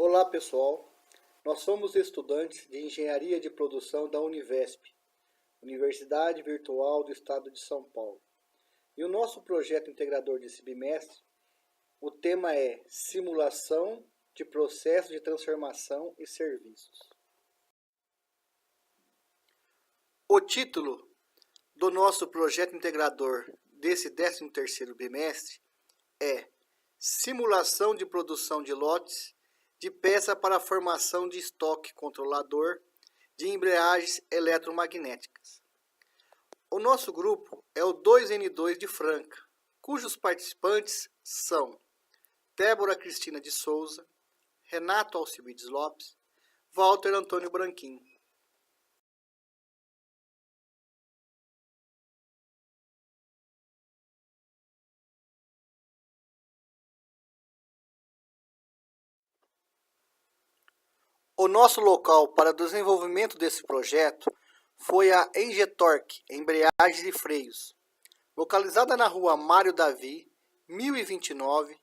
Olá pessoal, nós somos estudantes de Engenharia de Produção da Univesp, Universidade Virtual do Estado de São Paulo. E o nosso projeto integrador desse bimestre, o tema é Simulação de Processos de Transformação e Serviços. O título do nosso projeto integrador desse 13º bimestre é Simulação de Produção de Lotes de peça para a formação de estoque controlador de embreagens eletromagnéticas. O nosso grupo é o 2N2 de Franca, cujos participantes são Débora Cristina de Souza, Renato Alcibiades Lopes, Walter Antônio Branquinho. O nosso local para o desenvolvimento desse projeto foi a Engetorque, Embreagens e Freios, localizada na rua Mário Davi, 1029,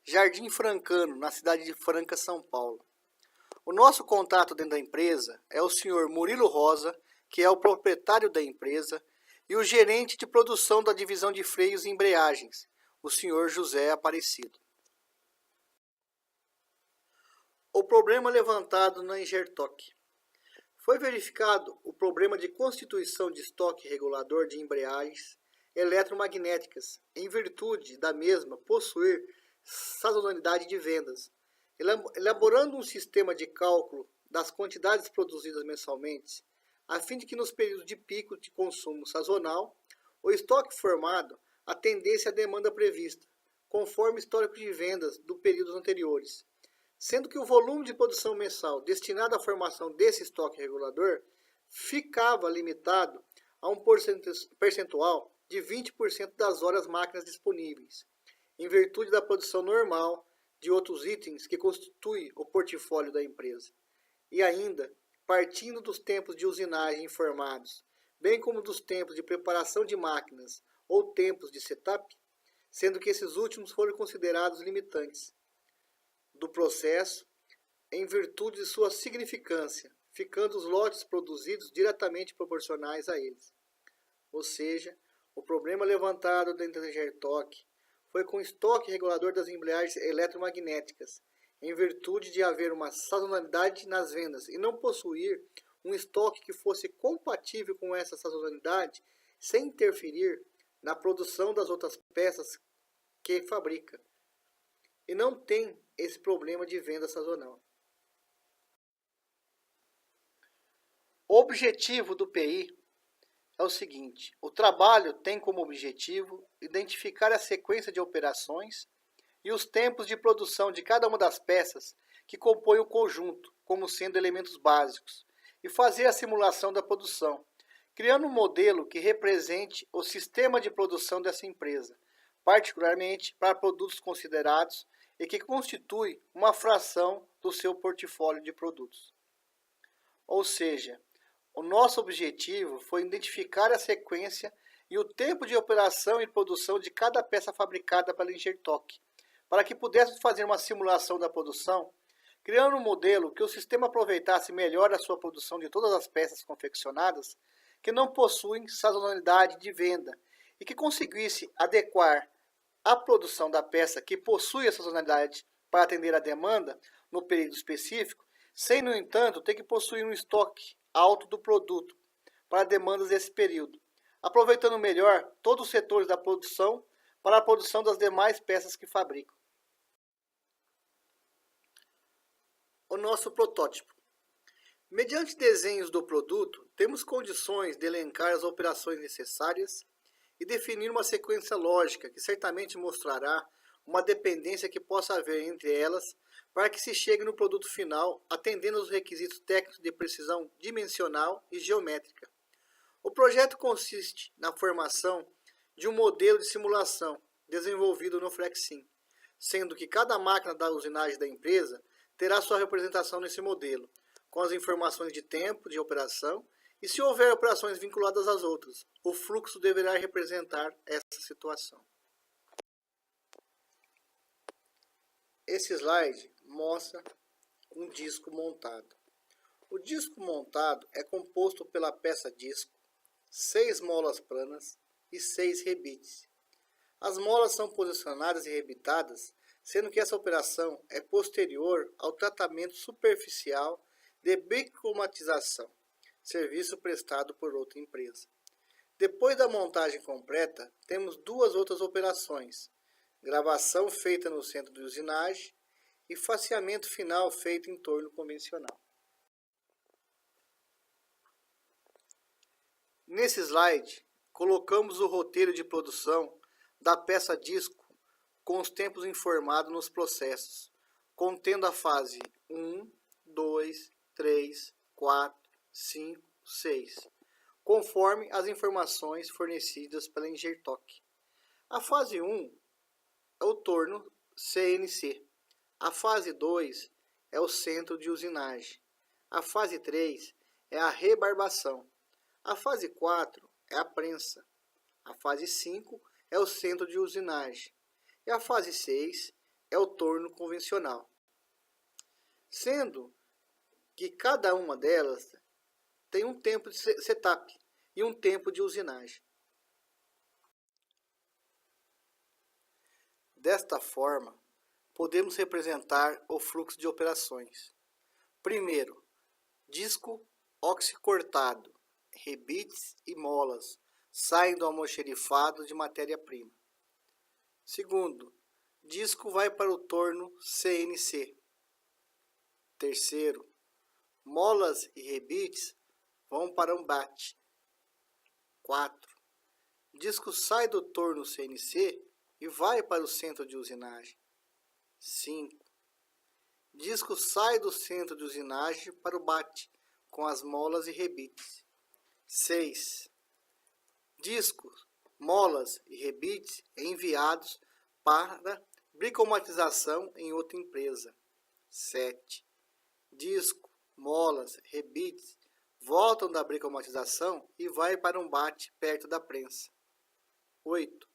Jardim Francano, na cidade de Franca, São Paulo. O nosso contato dentro da empresa é o senhor Murilo Rosa, que é o proprietário da empresa, e o gerente de produção da divisão de freios e embreagens, o senhor José Aparecido. O problema levantado na Engetorque. Foi verificado o problema de constituição de estoque regulador de embreagens eletromagnéticas, em virtude da mesma possuir sazonalidade de vendas. Elaborando um sistema de cálculo das quantidades produzidas mensalmente, a fim de que nos períodos de pico de consumo sazonal, o estoque formado atendesse à demanda prevista, conforme histórico de vendas do períodos anteriores, sendo que o volume de produção mensal destinado à formação desse estoque regulador ficava limitado a um percentual de 20% das horas máquinas disponíveis, em virtude da produção normal de outros itens que constituem o portfólio da empresa. E ainda, partindo dos tempos de usinagem informados, bem como dos tempos de preparação de máquinas ou tempos de setup, sendo que esses últimos foram considerados limitantes do processo em virtude de sua significância, ficando os lotes produzidos diretamente proporcionais a eles. Ou seja, o problema levantado dentro da Engetorque foi com o estoque regulador das embreagens eletromagnéticas, em virtude de haver uma sazonalidade nas vendas e não possuir um estoque que fosse compatível com essa sazonalidade, sem interferir na produção das outras peças que fabrica. E não tem esse problema de venda sazonal. O objetivo do PI é o seguinte: o trabalho tem como objetivo identificar a sequência de operações e os tempos de produção de cada uma das peças que compõem o conjunto, como sendo elementos básicos, e fazer a simulação da produção, criando um modelo que represente o sistema de produção dessa empresa, particularmente para produtos considerados e que constitui uma fração do seu portfólio de produtos. Ou seja, o nosso objetivo foi identificar a sequência e o tempo de operação e produção de cada peça fabricada pela Engetorque, para que pudéssemos fazer uma simulação da produção, criando um modelo que o sistema aproveitasse melhor a sua produção de todas as peças confeccionadas que não possuem sazonalidade de venda e que conseguisse adequar a produção da peça que possui a sazonalidade para atender a demanda no período específico, sem, no entanto, ter que possuir um estoque alto do produto para demandas desse período, aproveitando melhor todos os setores da produção para a produção das demais peças que fabricam. O nosso protótipo. Mediante desenhos do produto, temos condições de elencar as operações necessárias e definir uma sequência lógica que certamente mostrará uma dependência que possa haver entre elas para que se chegue no produto final atendendo aos requisitos técnicos de precisão dimensional e geométrica. O projeto consiste na formação de um modelo de simulação desenvolvido no Flexim, sendo que cada máquina da usinagem da empresa terá sua representação nesse modelo, com as informações de tempo de operação. E se houver operações vinculadas às outras, o fluxo deverá representar essa situação. Esse slide mostra um disco montado. O disco montado é composto pela peça disco, 6 molas planas e 6 rebites. As molas são posicionadas e rebitadas, sendo que essa operação é posterior ao tratamento superficial de bicromatização, serviço prestado por outra empresa. Depois da montagem completa, temos duas outras operações: gravação feita no centro de usinagem e faceamento final feito em torno convencional. Nesse slide, colocamos o roteiro de produção da peça disco com os tempos informados nos processos, contendo a fase 1, 2, 3, 4, 5, 6, conforme as informações fornecidas pela Engertoc. A fase 1 é o torno CNC. A fase 2 é o centro de usinagem. A fase 3 é a rebarbação. A fase 4 é a prensa. A fase 5 é o centro de usinagem. E a fase 6 é o torno convencional. Sendo que cada uma delas tem um tempo de setup e um tempo de usinagem. Desta forma, podemos representar o fluxo de operações. Primeiro, disco oxicortado, rebites e molas saem do almoxerifado de matéria-prima. Segundo, disco vai para o torno CNC. Terceiro, molas e rebites vão para um bate. 4. Disco sai do torno CNC e vai para o centro de usinagem. 5. Disco sai do centro de usinagem para o bate, com as molas e rebites. 6. Discos, molas e rebites enviados para bricomatização em outra empresa. 7. Disco, molas, rebites voltam da bricomatização e vai para um bate perto da prensa. 8.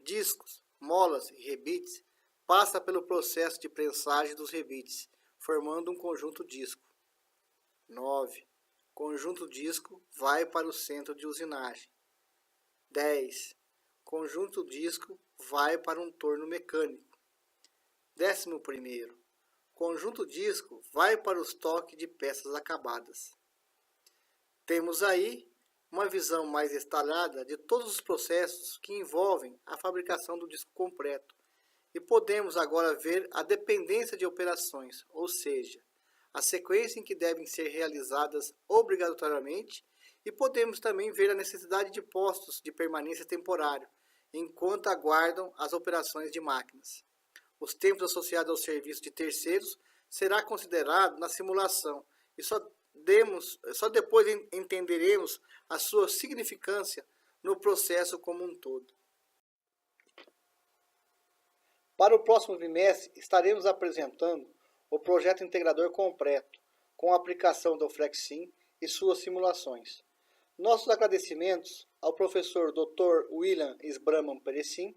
Discos, molas e rebites passa pelo processo de prensagem dos rebites, formando um conjunto disco. 9. Conjunto disco vai para o centro de usinagem. 10. Conjunto disco vai para um torno mecânico. 11º. Conjunto disco vai para o estoque de peças acabadas. Temos aí uma visão mais detalhada de todos os processos que envolvem a fabricação do disco completo. E podemos agora ver a dependência de operações, ou seja, a sequência em que devem ser realizadas obrigatoriamente, e podemos também ver a necessidade de postos de permanência temporário, enquanto aguardam as operações de máquinas. Os tempos associados ao serviço de terceiros será considerado na simulação, e só depois entenderemos a sua significância no processo como um todo. Para o próximo bimestre, estaremos apresentando o projeto integrador completo, com a aplicação do Flexim e suas simulações. Nossos agradecimentos ao professor Dr. William Sbraman Perecim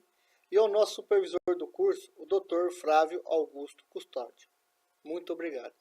e ao nosso supervisor do curso, o Dr. Flávio Augusto Custódio. Muito obrigado.